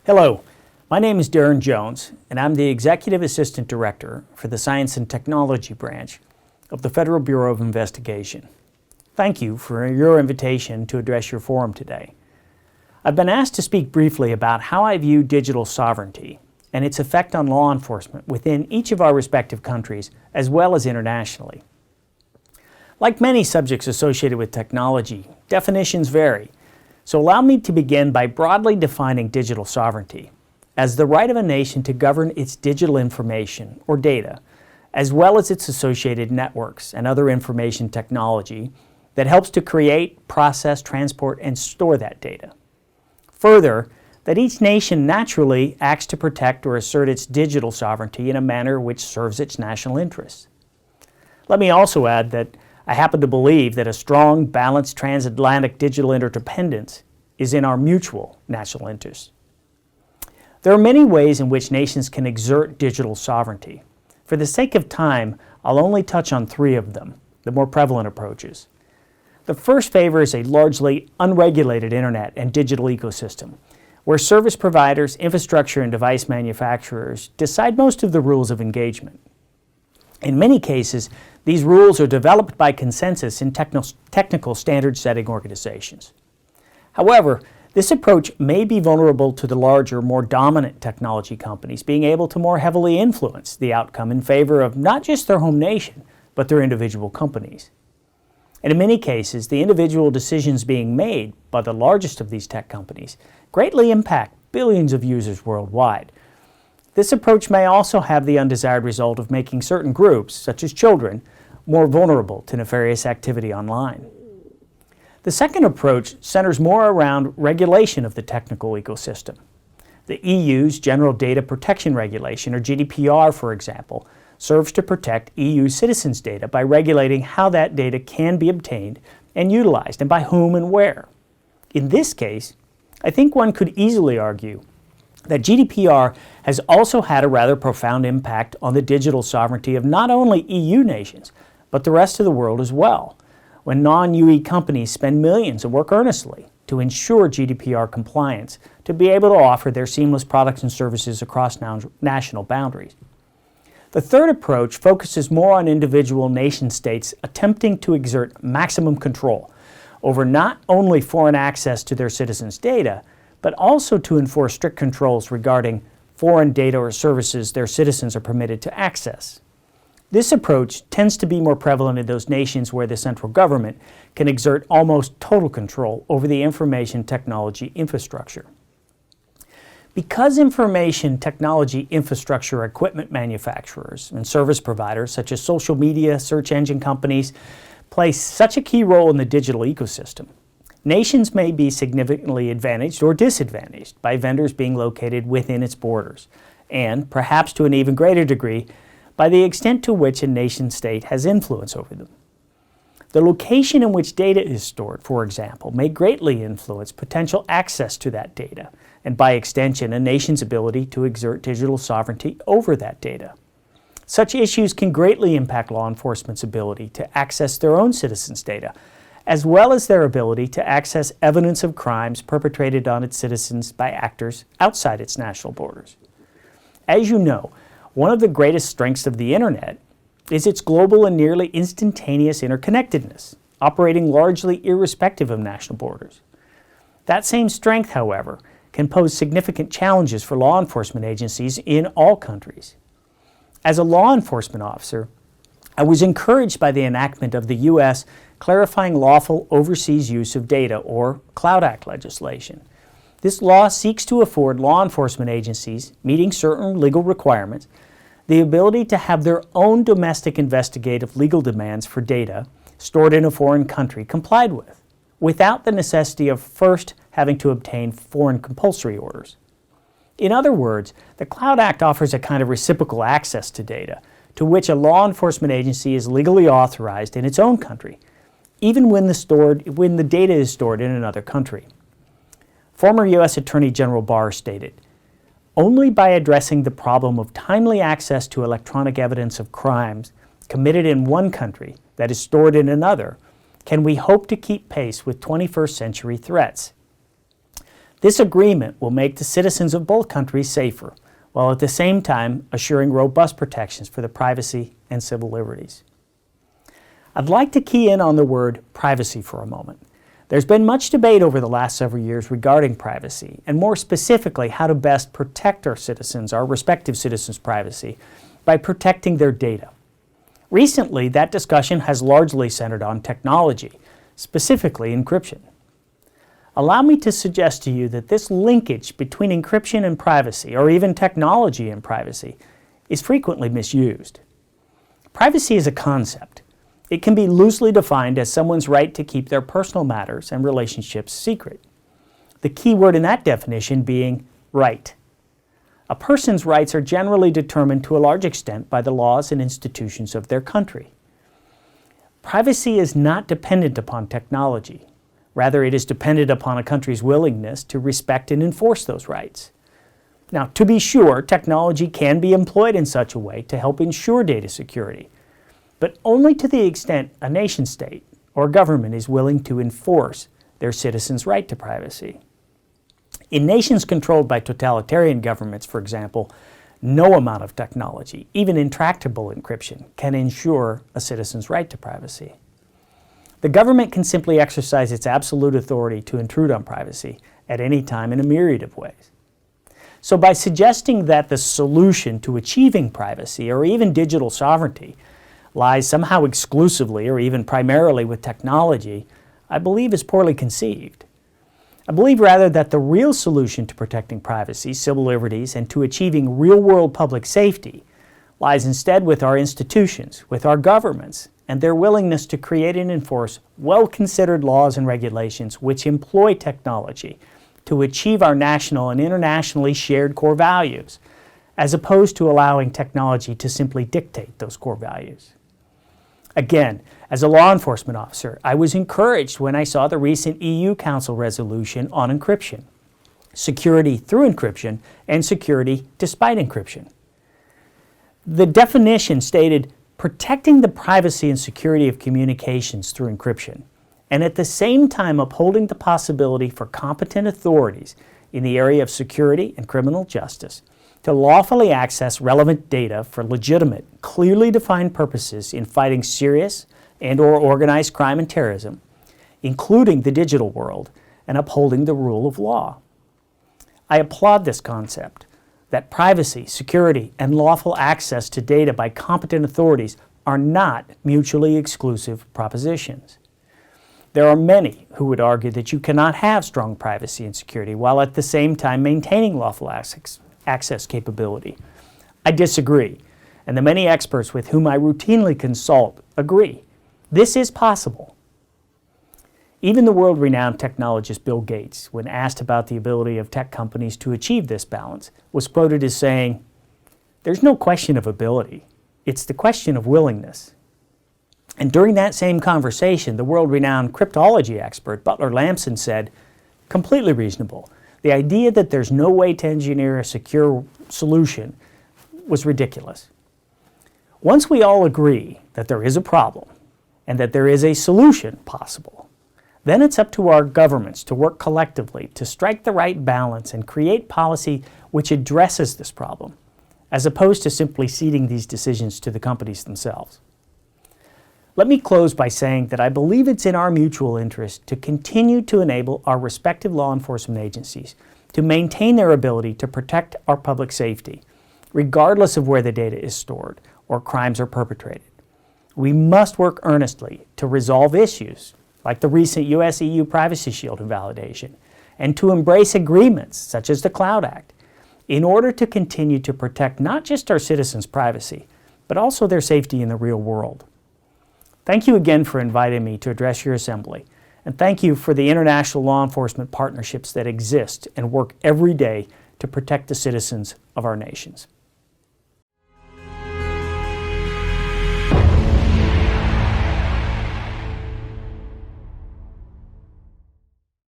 Hello, my name is Darrin Jones, and I'm the Executive Assistant Director for the Science and Technology Branch of the Federal Bureau of Investigation. Thank you for your invitation to address your forum today. I've been asked to speak briefly about how I view digital sovereignty and its effect on law enforcement within each of our respective countries, as well as internationally. Like many subjects associated with technology, definitions vary. So allow me to begin by broadly defining digital sovereignty as the right of a nation to govern its digital information or data, as well as its associated networks and other information technology that helps to create, process, transport, and store that data. Further, that each nation naturally acts to protect or assert its digital sovereignty in a manner which serves its national interests. Let me also add that I happen to believe that a strong, balanced transatlantic digital interdependence is in our mutual national interest. There are many ways in which nations can exert digital sovereignty. For the sake of time, I'll only touch on three of them, the more prevalent approaches. The first favors a largely unregulated internet and digital ecosystem, where service providers, infrastructure, and device manufacturers decide most of the rules of engagement. In many cases, these rules are developed by consensus in technical standard-setting organizations. However, this approach may be vulnerable to the larger, more dominant technology companies being able to more heavily influence the outcome in favor of not just their home nation, but their individual companies. And in many cases, the individual decisions being made by the largest of these tech companies greatly impact billions of users worldwide. This approach may also have the undesired result of making certain groups, such as children, more vulnerable to nefarious activity online. The second approach centers more around regulation of the technical ecosystem. The EU's General Data Protection Regulation, or GDPR, for example, serves to protect EU citizens' data by regulating how that data can be obtained and utilized, and by whom and where. In this case, I think one could easily argue that GDPR has also had a rather profound impact on the digital sovereignty of not only EU nations, but the rest of the world as well, when non-UE companies spend millions and work earnestly to ensure GDPR compliance to be able to offer their seamless products and services across national boundaries. The third approach focuses more on individual nation-states attempting to exert maximum control over not only foreign access to their citizens' data, but also to enforce strict controls regarding foreign data or services their citizens are permitted to access. This approach tends to be more prevalent in those nations where the central government can exert almost total control over the information technology infrastructure. Because information technology infrastructure equipment manufacturers and service providers such as social media, search engine companies play such a key role in the digital ecosystem, nations may be significantly advantaged or disadvantaged by vendors being located within its borders, and perhaps to an even greater degree by the extent to which a nation-state has influence over them. The location in which data is stored, for example, may greatly influence potential access to that data, and by extension, a nation's ability to exert digital sovereignty over that data. Such issues can greatly impact law enforcement's ability to access their own citizens' data, as well as their ability to access evidence of crimes perpetrated on its citizens by actors outside its national borders. As you know, one of the greatest strengths of the Internet is its global and nearly instantaneous interconnectedness, operating largely irrespective of national borders. That same strength, however, can pose significant challenges for law enforcement agencies in all countries. As a law enforcement officer, I was encouraged by the enactment of the U.S. Clarifying Lawful Overseas Use of Data, or CLOUD Act legislation. This law seeks to afford law enforcement agencies, meeting certain legal requirements, the ability to have their own domestic investigative legal demands for data stored in a foreign country complied with, without the necessity of first having to obtain foreign compulsory orders. In other words, the CLOUD Act offers a kind of reciprocal access to data, to which a law enforcement agency is legally authorized in its own country, even when the data is stored in another country. Former U.S. Attorney General Barr stated, "Only by addressing the problem of timely access to electronic evidence of crimes committed in one country that is stored in another can we hope to keep pace with 21st century threats." This agreement will make the citizens of both countries safer, while at the same time assuring robust protections for their privacy and civil liberties. I'd like to key in on the word privacy for a moment. There's been much debate over the last several years regarding privacy, and more specifically, how to best protect our citizens, our respective citizens' privacy, by protecting their data. Recently, that discussion has largely centered on technology, specifically encryption. Allow me to suggest to you that this linkage between encryption and privacy, or even technology and privacy, is frequently misused. Privacy is a concept. It can be loosely defined as someone's right to keep their personal matters and relationships secret. The key word in that definition being right. A person's rights are generally determined to a large extent by the laws and institutions of their country. Privacy is not dependent upon technology. Rather, it is dependent upon a country's willingness to respect and enforce those rights. Now, to be sure, technology can be employed in such a way to help ensure data security, but only to the extent a nation-state or government is willing to enforce their citizens' right to privacy. In nations controlled by totalitarian governments, for example, no amount of technology, even intractable encryption, can ensure a citizen's right to privacy. The government can simply exercise its absolute authority to intrude on privacy at any time in a myriad of ways. So by suggesting that the solution to achieving privacy or even digital sovereignty lies somehow exclusively or even primarily with technology, I believe is poorly conceived. I believe rather that the real solution to protecting privacy, civil liberties, and to achieving real-world public safety lies instead with our institutions, with our governments, and their willingness to create and enforce well-considered laws and regulations which employ technology to achieve our national and internationally shared core values, as opposed to allowing technology to simply dictate those core values. Again, as a law enforcement officer, I was encouraged when I saw the recent EU Council resolution on encryption, security through encryption, and security despite encryption. The definition stated protecting the privacy and security of communications through encryption, and at the same time upholding the possibility for competent authorities in the area of security and criminal justice to lawfully access relevant data for legitimate, clearly defined purposes in fighting serious and/or organized crime and terrorism, including the digital world, and upholding the rule of law. I applaud this concept that privacy, security, and lawful access to data by competent authorities are not mutually exclusive propositions. There are many who would argue that you cannot have strong privacy and security while at the same time maintaining lawful access capability. I disagree, and the many experts with whom I routinely consult agree. This is possible. Even the world-renowned technologist Bill Gates, when asked about the ability of tech companies to achieve this balance, was quoted as saying, "There's no question of ability. It's the question of willingness." And during that same conversation, the world-renowned cryptology expert Butler Lamson said, completely reasonable, the idea that there's no way to engineer a secure solution was ridiculous. Once we all agree that there is a problem and that there is a solution possible, then it's up to our governments to work collectively to strike the right balance and create policy which addresses this problem, as opposed to simply ceding these decisions to the companies themselves. Let me close by saying that I believe it's in our mutual interest to continue to enable our respective law enforcement agencies to maintain their ability to protect our public safety, regardless of where the data is stored or crimes are perpetrated. We must work earnestly to resolve issues like the recent US-EU Privacy Shield invalidation, and to embrace agreements such as the Cloud Act, in order to continue to protect not just our citizens' privacy, but also their safety in the real world. Thank you again for inviting me to address your assembly, and thank you for the international law enforcement partnerships that exist and work every day to protect the citizens of our nations.